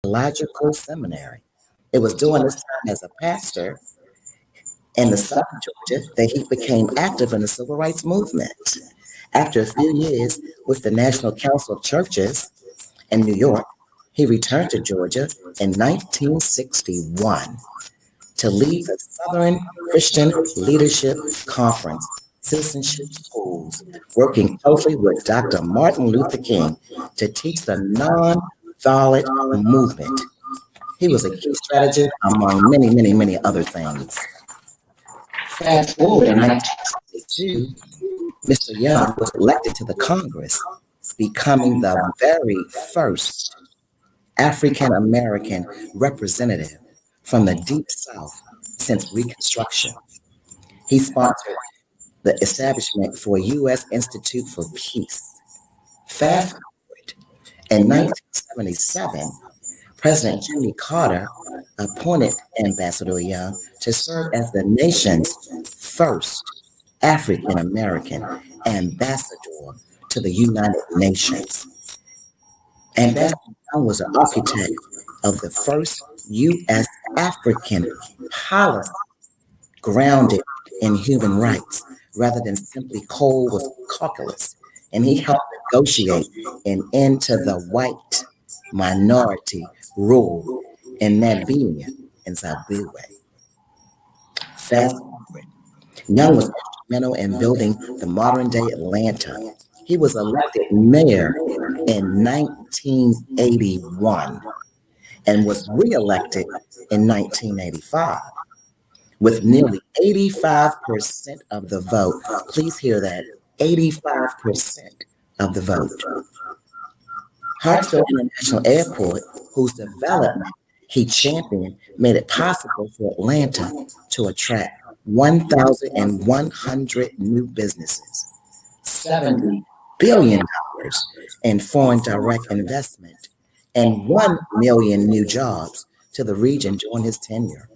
Theological Seminary. It was during this time as a pastor in the South of Georgia that he became active in the civil rights movement. After a few years with the National Council of Churches in New York, he returned to Georgia in 1961 to lead the Southern Christian Leadership Conference Citizenship Schools, working closely with Dr. Martin Luther King to teach the nonviolent movement. He was a key strategist among many, many, many other things. Fast forward in 1962, Mr. Young was elected to the Congress, becoming the very first African American representative from the Deep South since Reconstruction. He sponsored the establishment for U.S. Institute for Peace. Fast forward, in 1977, President Jimmy Carter appointed Ambassador Young to serve as the nation's first African American ambassador to the United Nations. Ambassador Young was an architect of the first U.S. African policy grounded in human rights rather than simply cold with calculus. And he helped negotiate an end to the white minority rule in Namibia and Zimbabwe. Fast forward, Young was instrumental in building the modern day Atlanta. He was elected mayor in 1981 and was reelected in 1985 with nearly 85% of the vote. Please hear that, 85% of the vote. Hartsfield International Airport, whose development he championed, made it possible for Atlanta to attract 1,100 new businesses, $70 billion in foreign direct investment, and 1 million new jobs to the region during his tenure.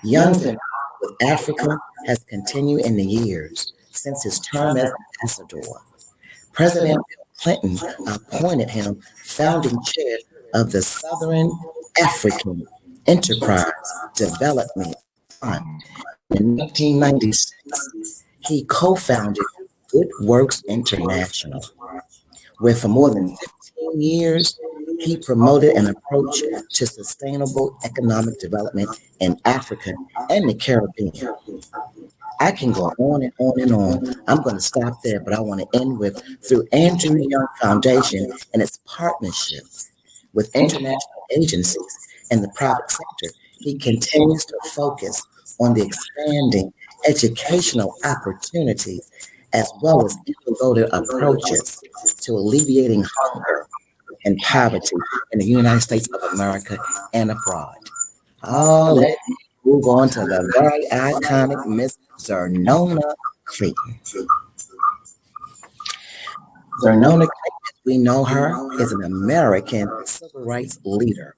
Young's involvement with Africa has continued in the years since his term as ambassador. President Bill Clinton appointed him founding chair of the Southern African Enterprise Development Fund. In 1996, he co-founded Good Works International, where for more than 15 years, he promoted an approach to sustainable economic development in Africa and the Caribbean. I can go on and on and on. I'm going to stop there, but I want to end with through Andrew Young Foundation and its partnerships with international agencies and the private sector. He continues to focus on the expanding educational opportunities as well as innovative approaches to alleviating hunger and poverty in the United States of America and abroad. Oh, let's move on to the very iconic Miss Xernona Clayton. Xernona Clayton, as we know her, is an American civil rights leader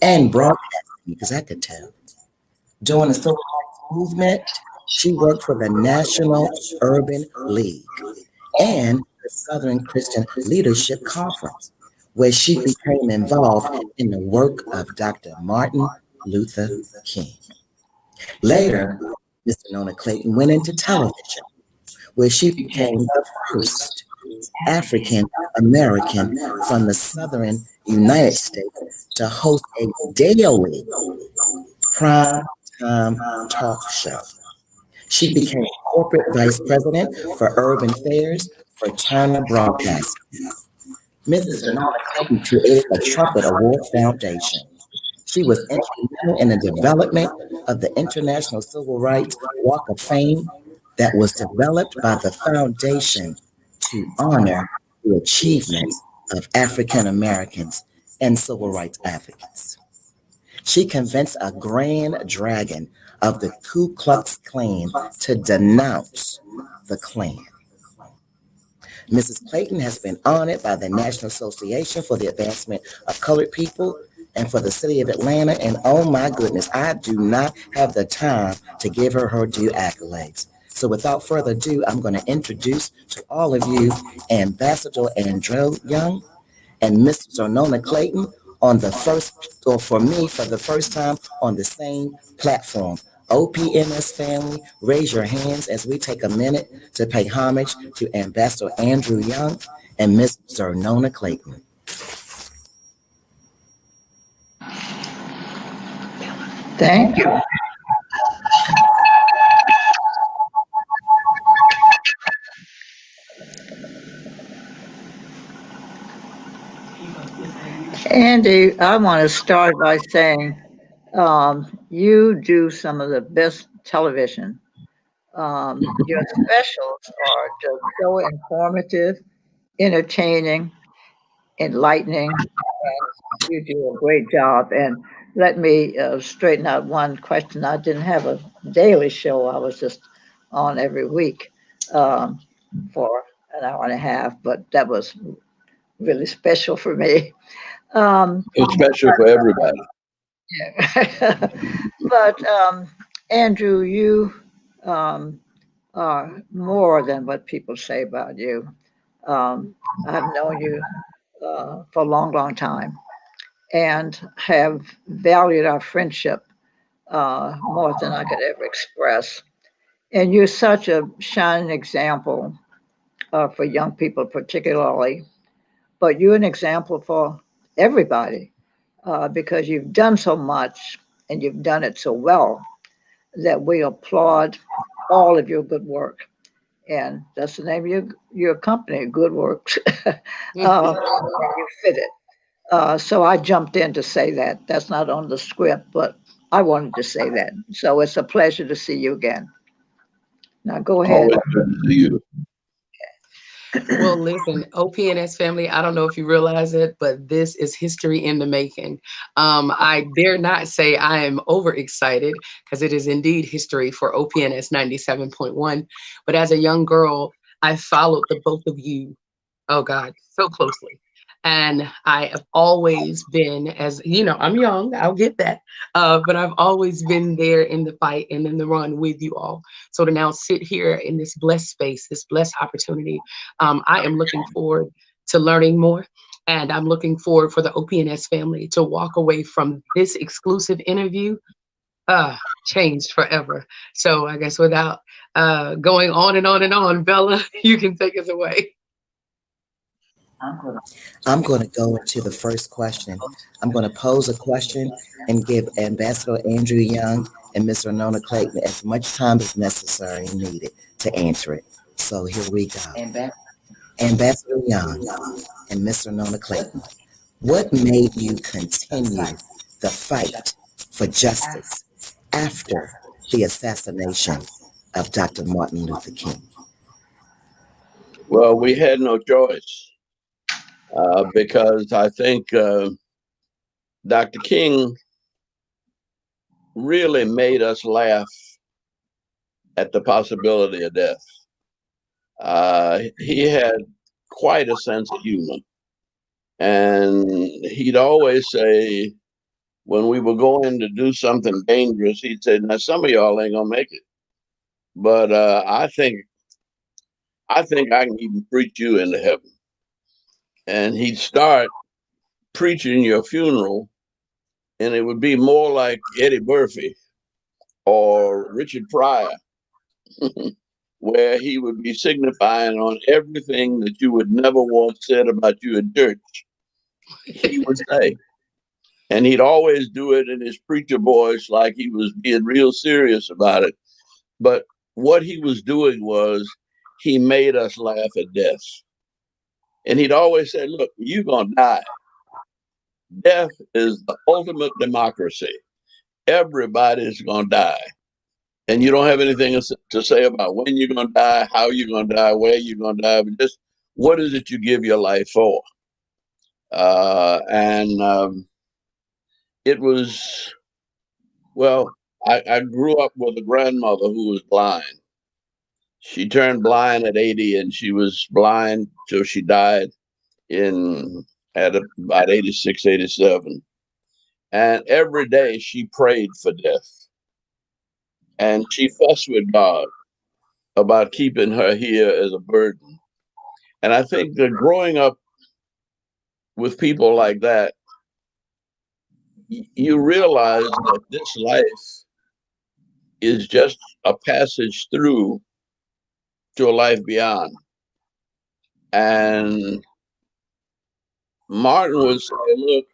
and broadcasting, because I could tell. During the civil rights movement, she worked for the National Urban League and the Southern Christian Leadership Conference, where she became involved in the work of Dr. Martin Luther King. Later, Ms. Xernona Clayton went into television, where she became the first African American from the Southern United States to host a daily prime time talk show. She became corporate vice president for urban affairs for Turner Broadcasting. Mrs. Xernona Clayton created the Trumpet Award Foundation. She was instrumental in the development of the International Civil Rights Walk of Fame that was developed by the foundation to honor the achievements of African Americans and civil rights advocates. She convinced a grand dragon of the Ku Klux Klan to denounce the Klan. Mrs. Clayton has been honored by the National Association for the Advancement of Colored People and for the City of Atlanta. And oh my goodness, I do not have the time to give her her due accolades. So without further ado, I'm going to introduce to all of you Ambassador Andrew Young and Miss Xernona Clayton on the first, or for me, for the first time on the same platform. OPMS family, raise your hands as we take a minute to pay homage to Ambassador Andrew Young and Miss Xernona Clayton. Thank you. Andy, I want to start by saying you do some of the best television. Your specials are just so informative, entertaining, enlightening, and you do a great job. And let me straighten out one question. I didn't have a daily show, I was just on every week um, for an hour and a half, but that was really special for me. Um, It's special for everybody. yeah. But Andrew, you um, are more than what people say about you. I've known you for a long, long time and have valued our friendship more than I could ever express. And you're such a shining example for young people, particularly, but you're an example for everybody because you've done so much and you've done it so well that we applaud all of your good work. And that's the name of your company, Good Works. You fit it. So I jumped in to say that. That's not on the script, but I wanted to say that. So it's a pleasure to see you again. Now go ahead. Always good to see you. Well, listen, OPNS family, I don't know if you realize it, but this is history in the making. I dare not say I am overexcited because it is indeed history for OPNS 97.1. But as a young girl, I followed the both of you, oh God, so closely. And I have always been, as you know, I'm young, I'll get that. But I've always been there in the fight and in the run with you all. So to now sit here in this blessed space, this blessed opportunity, I am looking forward to learning more. And I'm looking forward for the OPNS family to walk away from this exclusive interview changed forever. So I guess without going on and on and on, Bella, you can take us away. I'm going to go into the first question. I'm going to pose a question and give Ambassador Andrew Young and Miss Renona Clayton as much time as necessary and needed to answer it. So here we go. Ambassador Young and Miss Renona Clayton, what made you continue the fight for justice after the assassination of Dr. Martin Luther King? Well, we had no choice because I think Dr. King really made us laugh at the possibility of death. He had quite a sense of humor. And he'd always say, when we were going to do something dangerous, he'd say, "Now some of y'all ain't gonna make it, but I think I can even preach you into heaven." And he'd start preaching your funeral, and it would be more like Eddie Murphy or Richard Pryor, where he would be signifying on everything that you would never want said about you in church. He would say, and he'd always do it in his preacher voice, like he was being real serious about it. But what he was doing was he made us laugh at death. And he'd always say, "Look, you're going to die. Death is the ultimate democracy. Everybody's going to die. And you don't have anything to say about when you're going to die, how you're going to die, where you're going to die, but just what is it you give your life for?" And it was, well, I grew up with a grandmother who was blind. She turned blind at 80, and she was blind till she died in at about 86, 87. And every day she prayed for death. And she fussed with God about keeping her here as a burden. And I think that growing up with people like that you realize that this life is just a passage through to a life beyond. And Martin would say, look,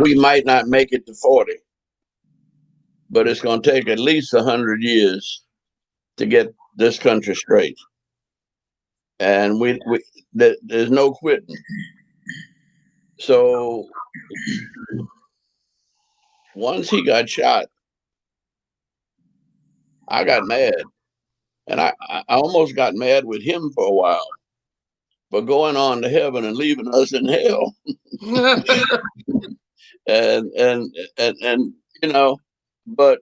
we might not make it to 40, but it's going to take at least 100 years to get this country straight. And there's no quitting. So once he got shot, I got mad. And I almost got mad with him for a while for going on to heaven and leaving us in hell. and you know, but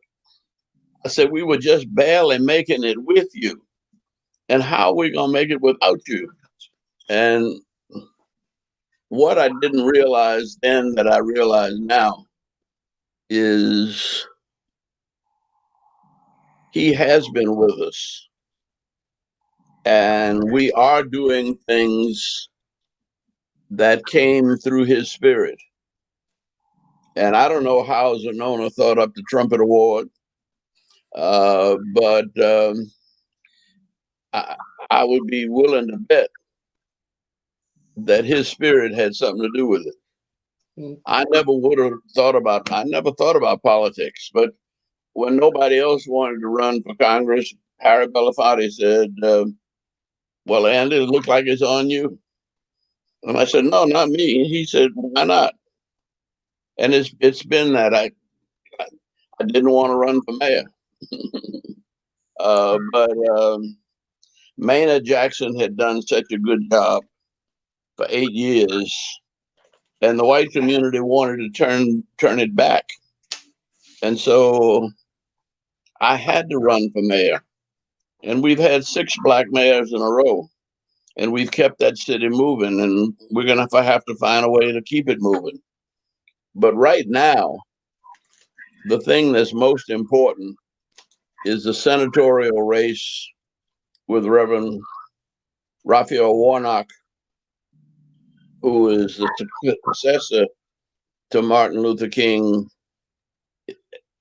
I said we were just barely making it with you. And how are we gonna make it without you? And what I didn't realize then that I realize now is he has been with us. And we are doing things that came through his spirit. And I don't know how Xernona thought up the Trumpet Award, but I would be willing to bet that his spirit had something to do with it. I never thought about politics, but when nobody else wanted to run for Congress, Harry Belafonte said, well, Andy, it looks like it's on you. And I said, no, not me. He said, why not? And it's been that I didn't want to run for mayor. But Maynard Jackson had done such a good job for 8 years, and the white community wanted to turn it back. And so I had to run for mayor. And we've had 6 black mayors in a row, and we've kept that city moving, and we're going to have to find a way to keep it moving. But right now, the thing that's most important is the senatorial race with Reverend Raphael Warnock, who is the successor to Martin Luther King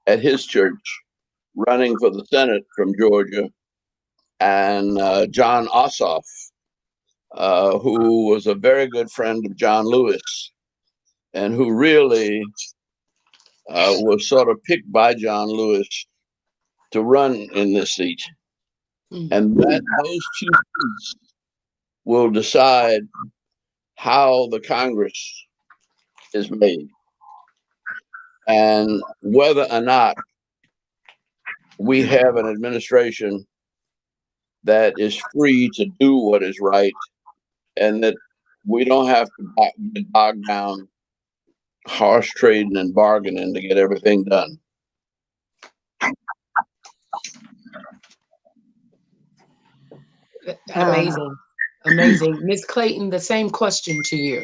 at his church, running for the Senate from Georgia, and John Ossoff, who was a very good friend of John Lewis, and who really was sort of picked by John Lewis to run in this seat. And those 2 seats will decide how the Congress is made and whether or not we have an administration that is free to do what is right, and that we don't have to get bogged down harsh trading and bargaining to get everything done. Amazing. Miss Clayton, the same question to you.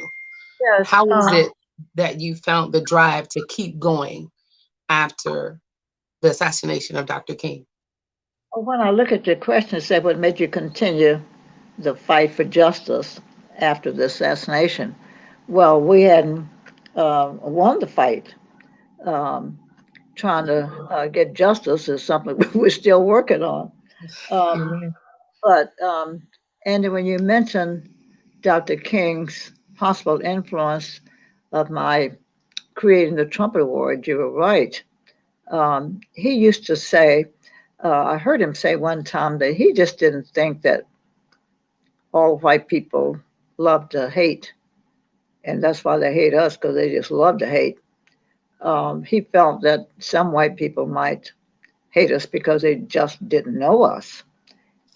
Yes. How is it that you found the drive to keep going after the assassination of Dr. King? When I look at your question, it said what made you continue the fight for justice after the assassination. Well, we hadn't won the fight. Trying to get justice is something we're still working on. But Andy, when you mentioned Dr. King's possible influence of my creating the Trumpet Award, you were right. He used to say, I heard him say one time that he just didn't think that all white people love to hate, and that's why they hate us, because they just love to hate. He felt that some white people might hate us because they just didn't know us.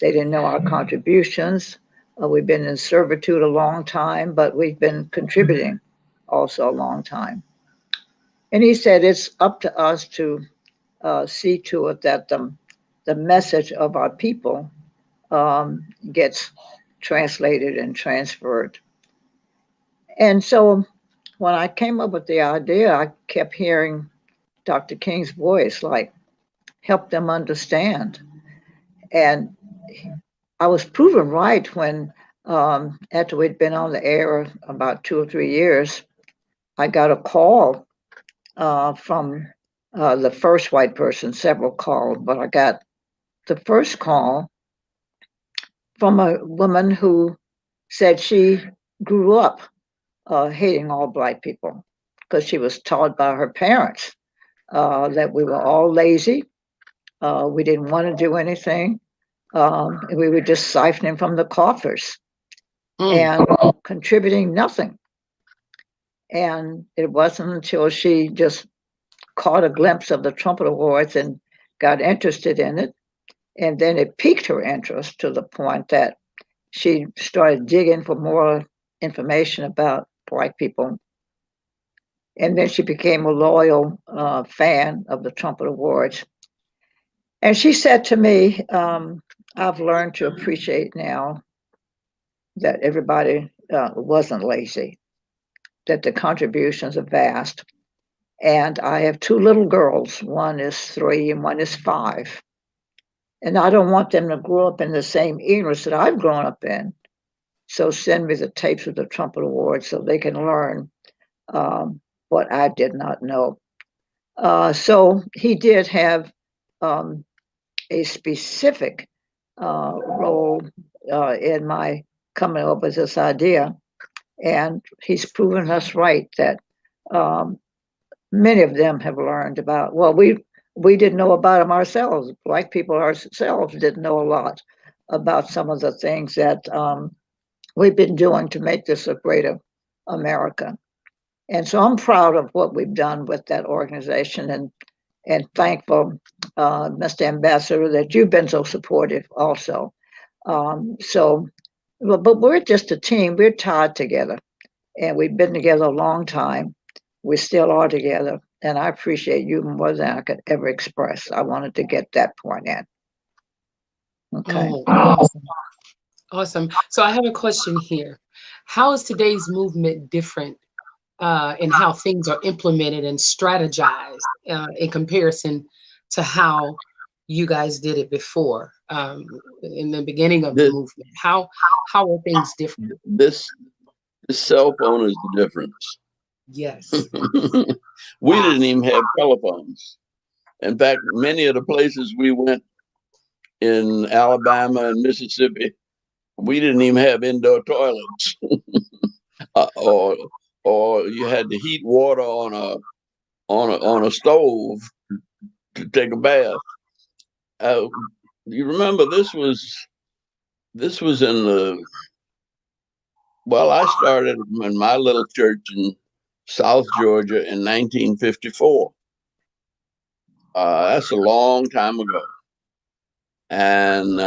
They didn't know our contributions. We've been in servitude a long time, but we've been contributing also a long time. And he said it's up to us to see to it that the message of our people gets translated and transferred. And so when I came up with the idea, I kept hearing Dr. King's voice, like, help them understand. And I was proven right when, after we'd been on the air about 2 or 3 years, I got a call from the first white person, several called, but I got the first call from a woman who said she grew up hating all black people because she was taught by her parents that we were all lazy. We didn't want to do anything. We were just siphoning from the coffers and contributing nothing. And it wasn't until she just caught a glimpse of the Trumpet Awards and got interested in it. And then it piqued her interest to the point that she started digging for more information about Black people. And then she became a loyal fan of the Trumpet Awards. And she said to me, I've learned to appreciate now that everybody wasn't lazy, that the contributions are vast. And I have two little girls. One is 3 and one is 5. And I don't want them to grow up in the same ignorance that I've grown up in. So send me the tapes of the Trumpet Awards so they can learn what I did not know. So he did have a specific role in my coming up with this idea. And he's proven us right that many of them have learned about, well, we didn't know about them ourselves. Black people ourselves didn't know a lot about some of the things that we've been doing to make this a greater America. And so I'm proud of what we've done with that organization and thankful, Mr. Ambassador, that you've been so supportive also. But we're just a team. We're tied together, and we've been together a long time. We still are together, and I appreciate you more than I could ever express. I wanted to get that point in. Okay. Oh, awesome. Awesome. So I have a question here. How is today's movement different in how things are implemented and strategized in comparison to how you guys did it before in the beginning of the This movement? How are things different? this this cell phone is the difference. Yes. We didn't even have telephones. In fact, many of the places we went in Alabama and Mississippi, we didn't even have indoor toilets, or you had to heat water on a stove to take a bath. You remember this was in the well, I started in my little church in South Georgia in 1954. That's a long time ago, and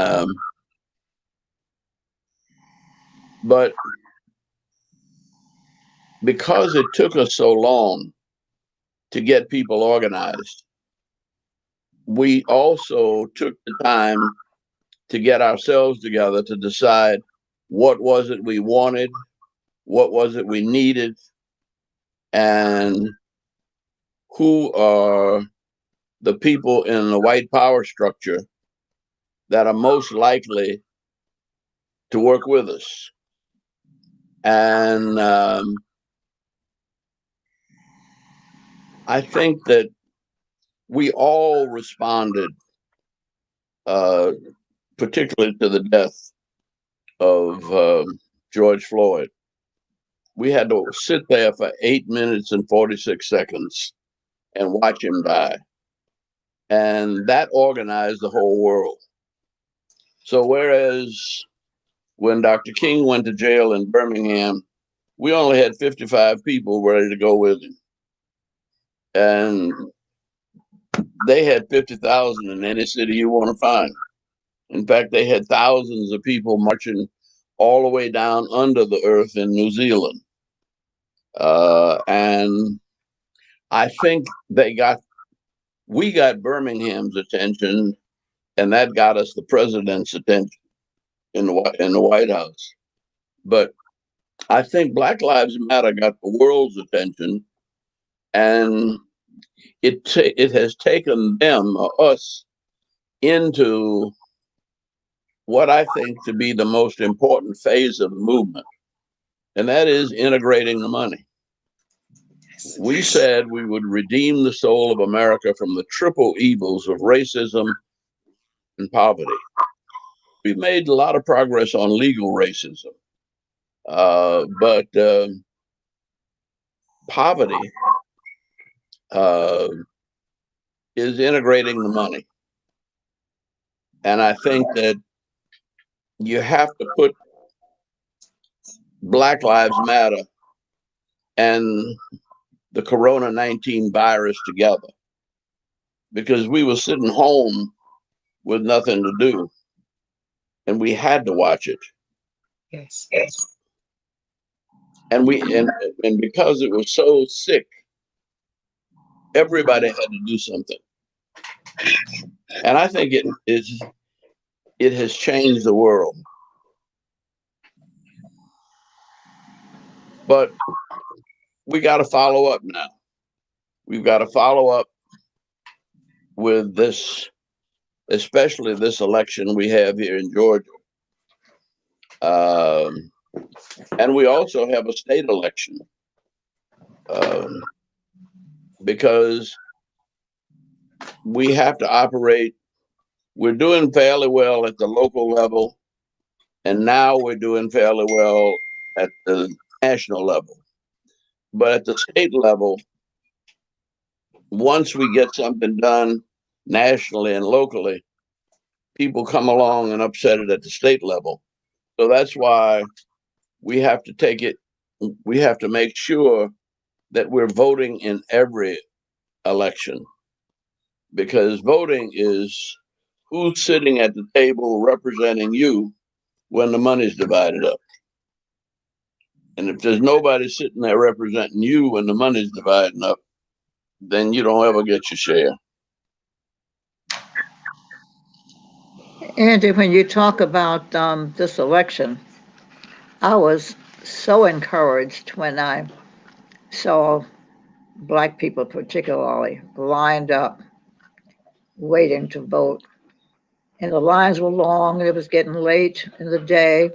but because it took us so long to get people organized, we also took the time to get ourselves together to decide what was it we wanted, what was it we needed, and who are the people in the white power structure that are most likely to work with us. And I think that we all responded, particularly to the death of George Floyd. We had to sit there for 8 minutes and 46 seconds and watch him die. And that organized the whole world. So, whereas when Dr. King went to jail in Birmingham, we only had 55 people ready to go with him. And they had 50,000 in any city you want to find. In fact, they had thousands of people marching all the way down under the earth in New Zealand. And I think we got Birmingham's attention, and that got us the president's attention in the White House. But I think Black Lives Matter got the world's attention, and it has taken them or us into what I think to be the most important phase of the movement, and that is integrating the money. We said we would redeem the soul of America from the triple evils of racism and poverty. We made a lot of progress on legal racism, but poverty is integrating the money. And I think that you have to put Black Lives Matter and the Corona-19 virus together, because we were sitting home with nothing to do and we had to watch it. Yes. And because it was so sick, everybody had to do something. And I think it has changed the world. But we got to follow up now. We've got to follow up with this, especially this election we have here in Georgia. And we also have a state election, because we have to operate. We're doing fairly well at the local level, and now we're doing fairly well at the national level. But at the state level, once we get something done nationally and locally, people come along and upset it at the state level. So that's why we have to we have to make sure that we're voting in every election, because voting is who's sitting at the table representing you when the money's divided up. And if there's nobody sitting there representing you when the money's dividing up, then you don't ever get your share. Andy, when you talk about this election, I was so encouraged when I saw black people, particularly, lined up waiting to vote. And the lines were long, and it was getting late in the day.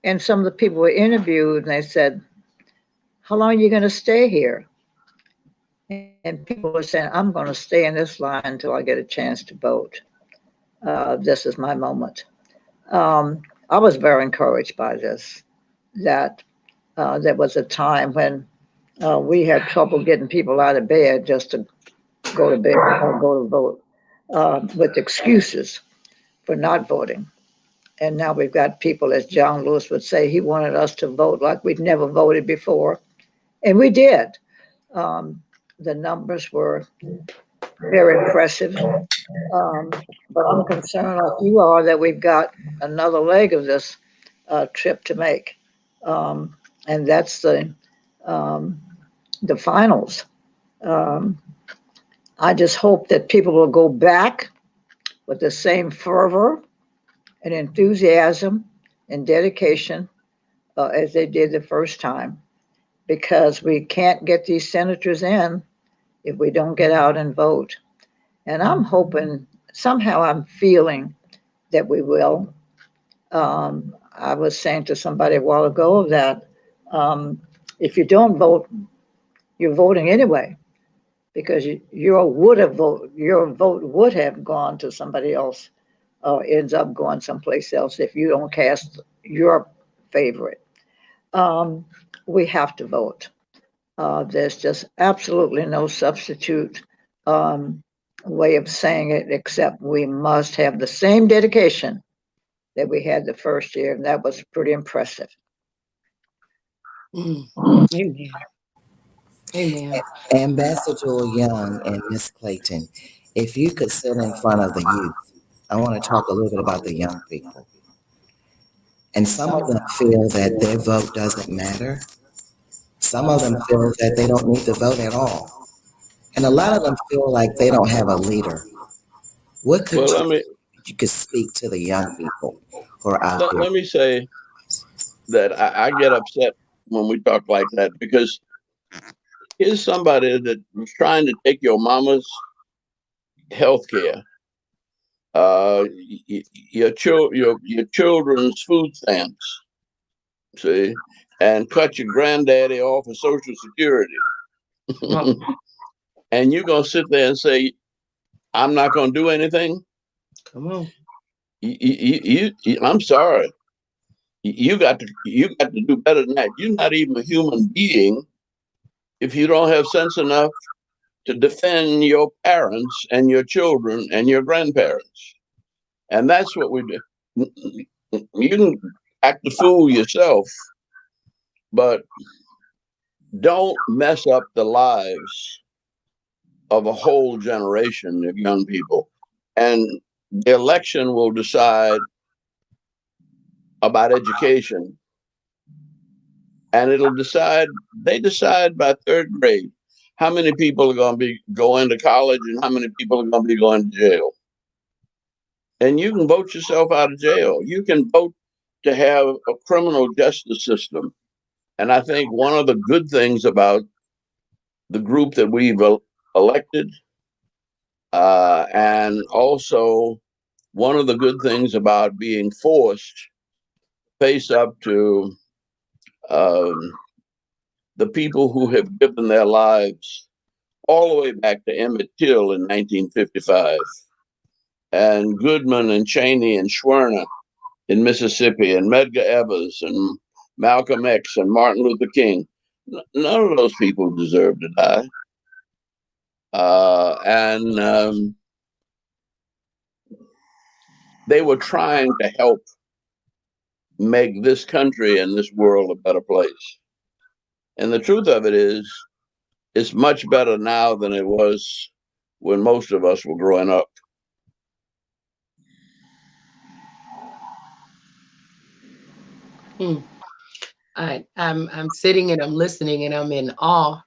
And some of the people were interviewed, and they said, "How long are you going to stay here?" And people were saying, "I'm going to stay in this line until I get a chance to vote. This is my moment." I was very encouraged by this, that there was a time when we had trouble getting people out of bed just to go to bed or go to vote, with excuses for not voting. And now we've got people, as John Lewis would say, he wanted us to vote like we'd never voted before. And we did. Um, the numbers were very impressive. But I'm concerned, like you are, that we've got another leg of this trip to make. And that's um, the finals. Um, I just hope that people will go back with the same fervor and enthusiasm and dedication as they did the first time, because we can't get these senators in if we don't get out and vote. And I'm hoping, somehow I'm feeling that we will. I was saying to somebody a while ago that if you don't vote, you're voting anyway, because your vote would have gone to somebody else, or ends up going someplace else if you don't cast your favorite. Um, we have to vote. There's just absolutely no substitute um, way of saying it, except we must have the same dedication that we had the first year, and that was pretty impressive. Amen. Amen. Ambassador Young and Miss Clayton, if you could sit in front of the youth, I want to talk a little bit about the young people. And some of them feel that their vote doesn't matter. Some of them feel that they don't need to vote at all. And a lot of them feel like they don't have a leader. What could Well, you could speak to the young people who are out there? let me say that I get upset when we talk like that, because here's somebody that was trying to take your mama's health care, your children's food stamps, see, and cut your granddaddy off of Social Security. Come on. And you're going to sit there and say, I'm not going to do anything? Come on. I'm sorry. You got to do better than that. You're not even a human being if you don't have sense enough to defend your parents and your children and your grandparents. And that's what we do. You can act the fool yourself, but don't mess up the lives of a whole generation of young people. And the election will decide about education. And they decide by third grade how many people are going to be going to college and how many people are going to be going to jail. And you can vote yourself out of jail. You can vote to have a criminal justice system. And I think one of the good things about the group that we've elected, and also one of the good things about being forced face up to the people who have given their lives all the way back to Emmett Till in 1955, and Goodman and Cheney and Schwerner in Mississippi, and Medgar Evers and Malcolm X and Martin Luther King. None of those people deserve to die. And they were trying to help make this country and this world a better place. And the truth of it is, it's much better now than it was when most of us were growing up. Hmm. I'm sitting and I'm listening and I'm in awe.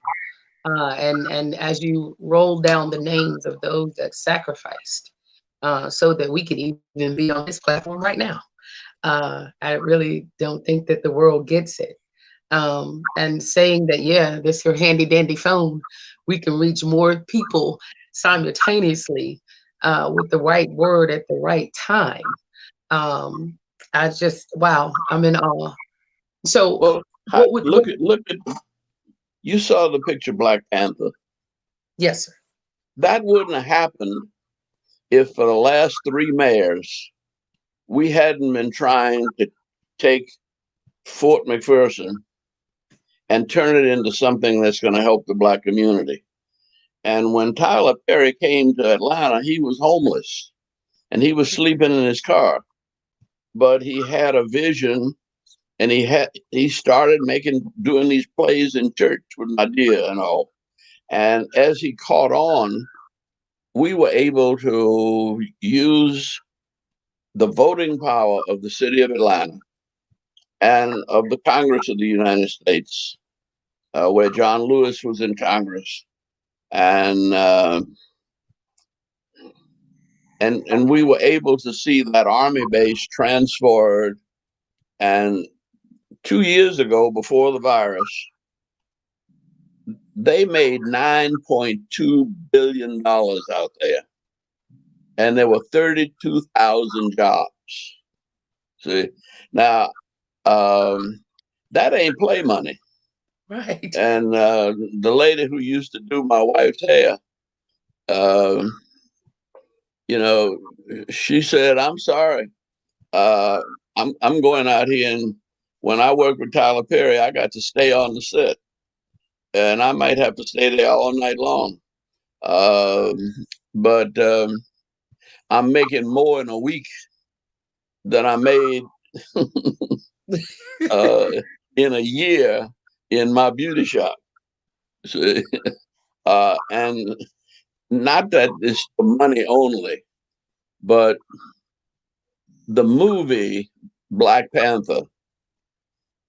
And as you roll down the names of those that sacrificed, so that we could even be on this platform right now, I really don't think that the world gets it. And saying that, yeah, this your handy dandy phone, we can reach more people simultaneously, with the right word at the right time. Um, I just, wow, I'm in awe. So, Well, what, look at you saw the picture Black Panther. yes, sir. That wouldn't have happened if for the last three mayors we hadn't been trying to take Fort McPherson and turn it into something that's going to help the Black community. And when Tyler Perry came to Atlanta, he was homeless and he was sleeping in his car. But he had a vision, and he started doing these plays in church with Medea and all. And as he caught on, we were able to use the voting power of the city of Atlanta and of the Congress of the United States, where John Lewis was in Congress, and and we were able to see that army base transferred. And 2 years ago, before the virus, they made $9.2 billion out there, and there were 32,000 jobs. See, now that ain't play money. Right. And the lady who used to do my wife's hair, uh, you know, she said, "I'm sorry, uh, I'm going out here, and when I work with Tyler Perry, I got to stay on the set, and I might have to stay there all night long. Um, but I'm making more in a week than I made uh, in a year in my beauty shop." So, and not that it's the money only, but the movie Black Panther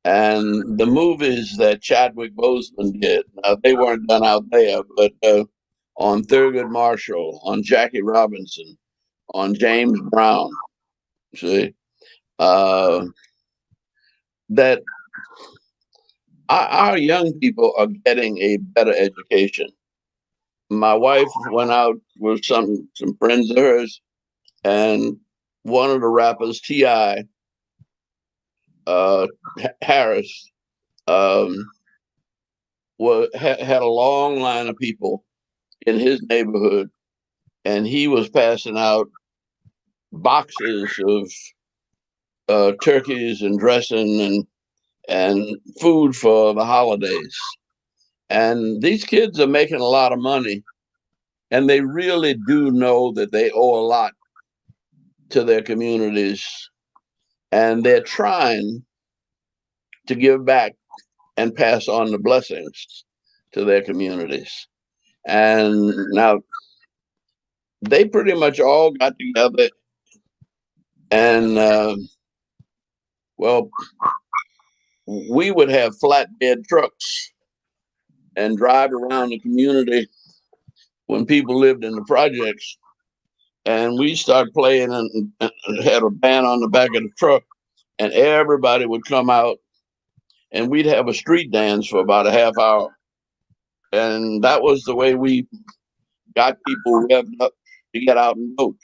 and the movies that Chadwick Boseman did. They weren't done out there, but on Thurgood Marshall, on Jackie Robinson, on James Brown. See, uh, that our young people are getting a better education. My wife went out with some friends of hers, and one of the rappers, T.I. uh, Harris, um, had a long line of people in his neighborhood, and he was passing out boxes of turkeys and dressing and food for the holidays. And these kids are making a lot of money, and they really do know that they owe a lot to their communities, and they're trying to give back and pass on the blessings to their communities. And now they pretty much all got together and, well, we would have flatbed trucks and drive around the community when people lived in the projects. And we started playing and had a band on the back of the truck, and everybody would come out, and we'd have a street dance for about a half hour. And that was the way we got people revved up to get out and vote.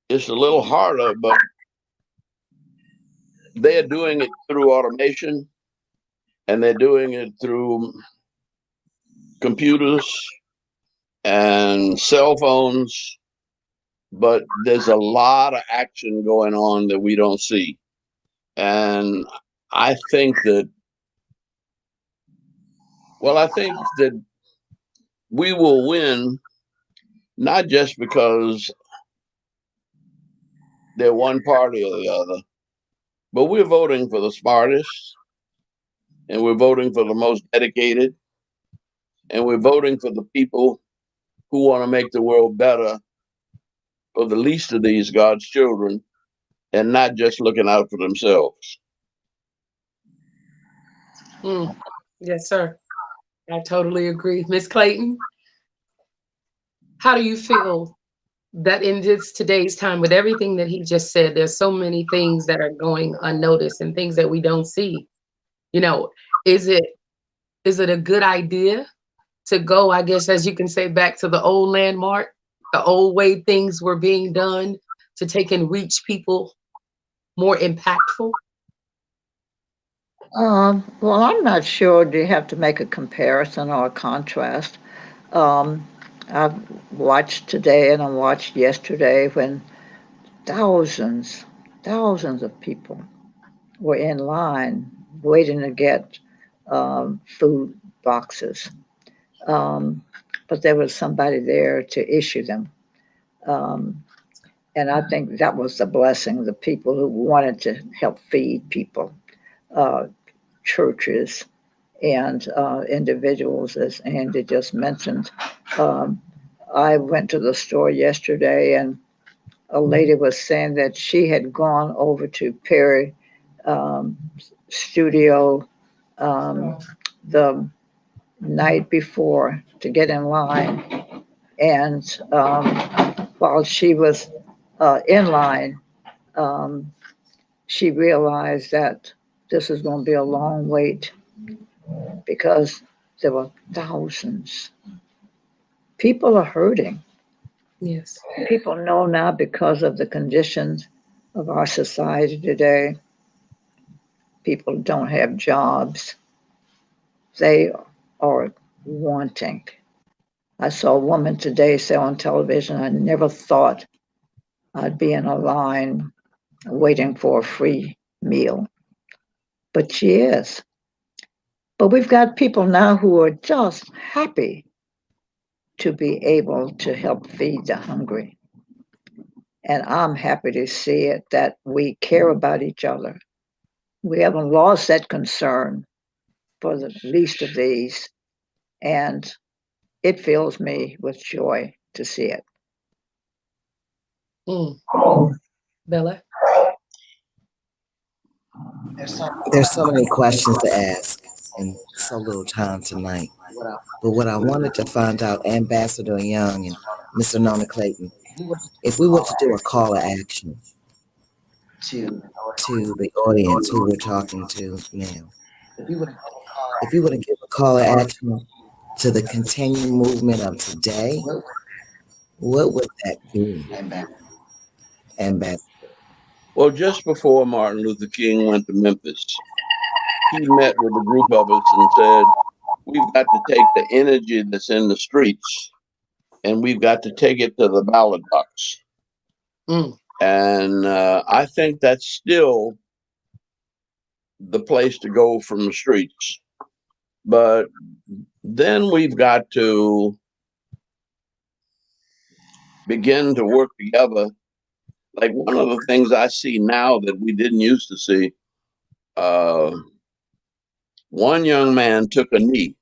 It's a little harder, but they're doing it through automation, and they're doing it through computers and cell phones. But there's a lot of action going on that we don't see. And I think that, I think that we will win, not just because they're one party or the other, but we're voting for the smartest, and we're voting for the most dedicated, and we're voting for the people who want to make the world better for the least of these God's children, and not just looking out for themselves. Yes, sir. I totally agree. Miss Clayton, how do you feel that in this today's time, with everything that he just said, there's so many things that are going unnoticed and things that we don't see? You know, is it a good idea to go, I guess, as you can say, back to the old landmark, the old way things were being done, to take and reach people more impactful? Well, I'm not sure. Do you have to make a comparison or a contrast? Um, I've watched today and I watched yesterday when thousands, thousands of people were in line waiting to get food boxes. Um, but there was somebody there to issue them. Um, and I think that was the blessing, the people who wanted to help feed people, uh, churches, and individuals, as Andy just mentioned. Um, I went to the store yesterday, and a lady was saying that she had gone over to Perry um, Studio um, the night before to get in line. And while she was in line, um, she realized that this is going to be a long wait because there were thousands. People are hurting. Yes. People know now because of the conditions of our society today, people don't have jobs. They are wanting. I saw a woman today say on television, I never thought I'd be in a line waiting for a free meal, but she is. But we've got people now who are just happy to be able to help feed the hungry. And I'm happy to see it that we care about each other. We haven't lost that concern for the least of these. And it fills me with joy to see it. Mm. Bella? There's so many questions to ask and so little time tonight. But what I wanted to find out, Ambassador Young and Mr. Nona Clayton, if we were to do a call to action to the audience who we're talking to now, if you were to give a call to action to the continuing movement of today, what would that be, Ambassador? Well, just before Martin Luther King went to Memphis, he met with a group of us and said, we've got to take the energy that's in the streets and we've got to take it to the ballot box. Mm. And I think that's still the place to go from the streets. But then we've got to begin to work together. Like one of the things I see now that we didn't used to see, one young man took a knee,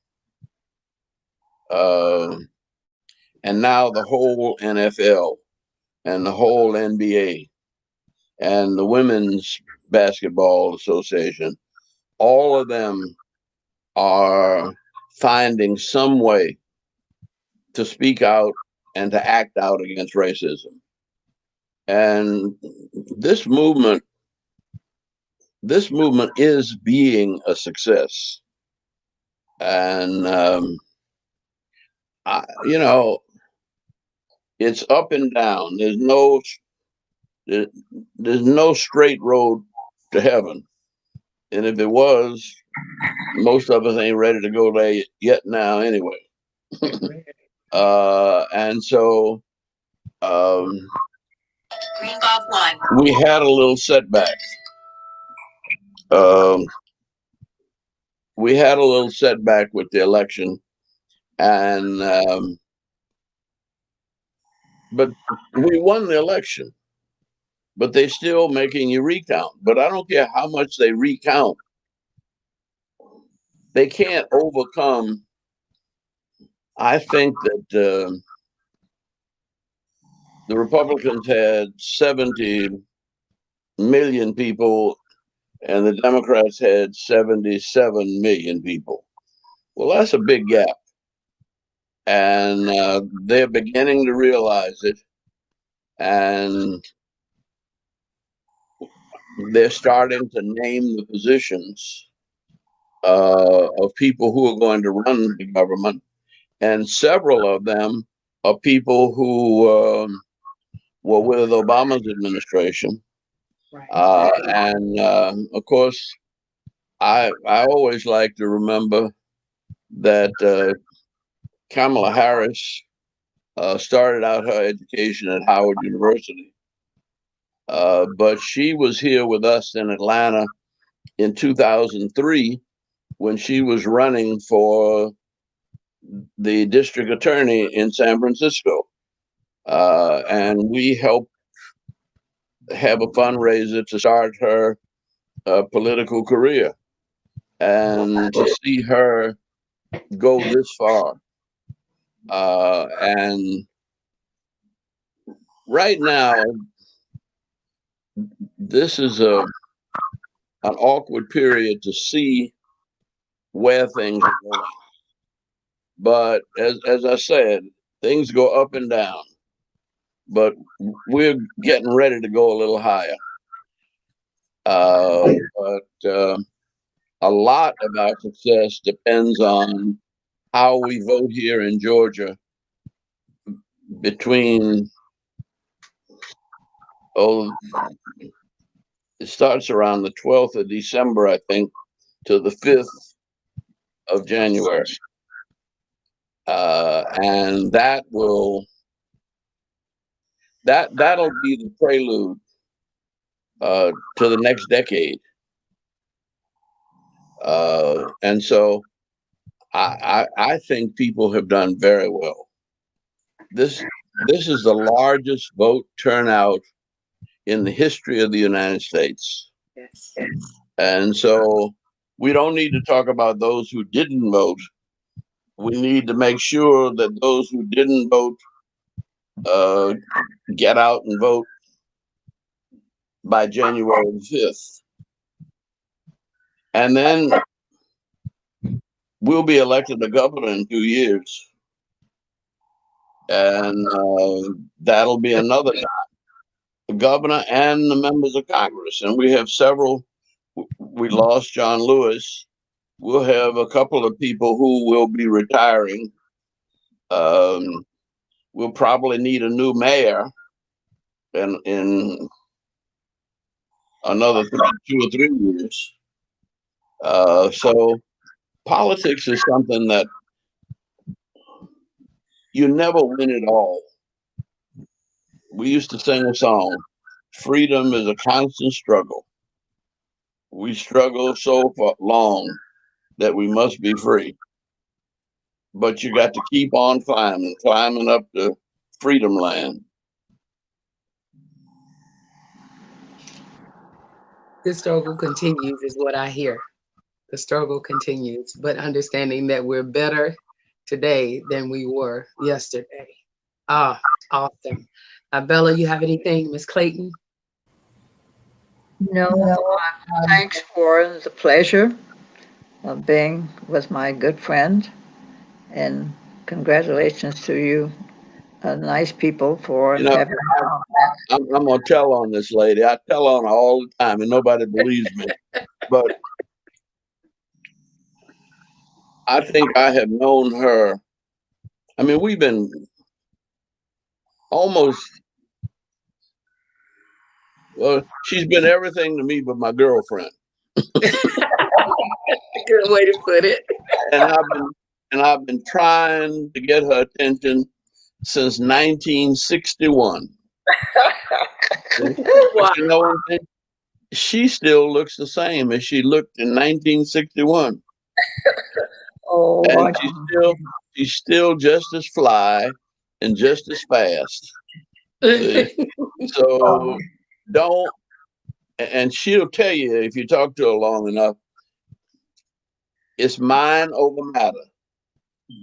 uh, and now the whole NFL and the whole NBA and the Women's Basketball Association, all of them are finding some way to speak out and to act out against racism. And this movement is being a success. And you know, it's up and down. There's no straight road to heaven. And if it was, most of us ain't ready to go there yet now anyway. And so we had a little setback. Um, we had a little setback with the election, and but we won the election. But they're still making you recount. But I don't care how much they recount, they can't overcome. I think that the Republicans had 70 million people and the Democrats had 77 million people. Well, that's a big gap. And they're beginning to realize it. And they're starting to name the positions of people who are going to run the government. And several of them are people who were with Obama's administration. And of course, I always like to remember that Kamala Harris started out her education at Howard University, but she was here with us in Atlanta in 2003 when she was running for the district attorney in San Francisco. And we helped have a fundraiser to start her political career. And to see her go this far. And right now, this is an awkward period to see where things are going. But as I said, things go up and down. But we're getting ready to go a little higher. But a lot of our success depends on how we vote here in Georgia between, it starts around the 12th of December, I think, to the 5th of January. And that'll be the prelude to the next decade. And so I think people have done very well. This is the largest vote turnout in the history of the United States. Yes. And so we don't need to talk about those who didn't vote. We need to make sure that those who didn't vote get out and vote by January 5th. And then we'll be elected a governor in 2 years. And that'll be another time. The governor and the members of Congress. And we have several. We lost John Lewis. We'll have a couple of people who will be retiring. We'll probably need a new mayor in another 2 or 3 years. So politics is something that you never win it all. We used to sing a song, freedom is a constant struggle. We struggle so for long that we must be free. But you got to keep on climbing up the freedom land. The struggle continues, is what I hear. The struggle continues, but understanding that we're better today than we were yesterday. Ah, awesome. Bella, you have anything, Miss Clayton? No, thanks for the pleasure of being with my good friend, and congratulations to you, nice people, for You know, having. I'm going to tell on this lady. I tell on her all the time, and nobody believes me. But I think I have known her. I mean, we've been almost, well, she's been everything to me but my girlfriend. Good way to put it. And I've been trying to get her attention since 1961. Wow. You know, she still looks the same as she looked in 1961. Oh, And she's still just as fly and just as fast. See? So don't, and she'll tell you if you talk to her long enough, it's mind over matter.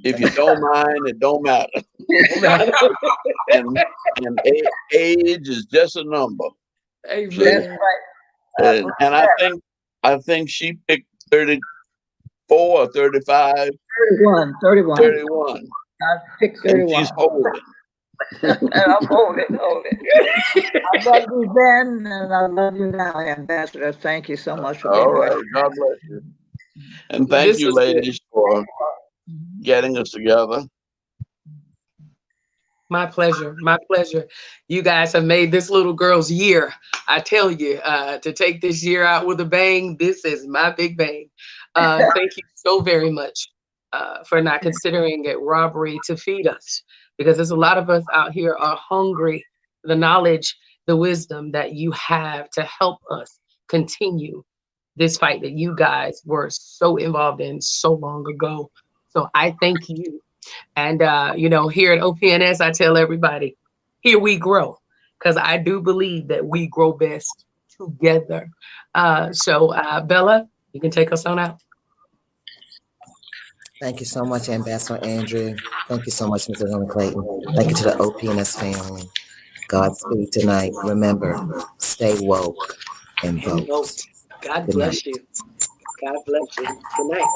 If you don't mind, it don't matter. and age is just a number. Amen. that's right. And I think she picked 34 or 35, 31. 31. I picked And 31. she's holding. And I'm holding. I love you then, and I love you now, Ambassador. Thank you so much for being All here. right. God bless you. And thank This you, was good. ladies, for getting us together. My pleasure. My pleasure. You guys have made this little girl's year. I tell you, to take this year out with a bang, this is my big bang. Thank you so very much for not considering it robbery to feed us, because there's a lot of us out here are hungry for the knowledge, the wisdom that you have to help us continue this fight that you guys were so involved in so long ago. So I thank you. And, here at OPNS, I tell everybody, here we grow, because I do believe that we grow best together. Bella, you can take us on out. Thank you so much, Ambassador Andrew. Thank you so much, Mr. Helen Clayton. Thank you to the OPNS family. Godspeed tonight. Remember, stay woke and vote. God Good night. bless you. God bless you. Good night.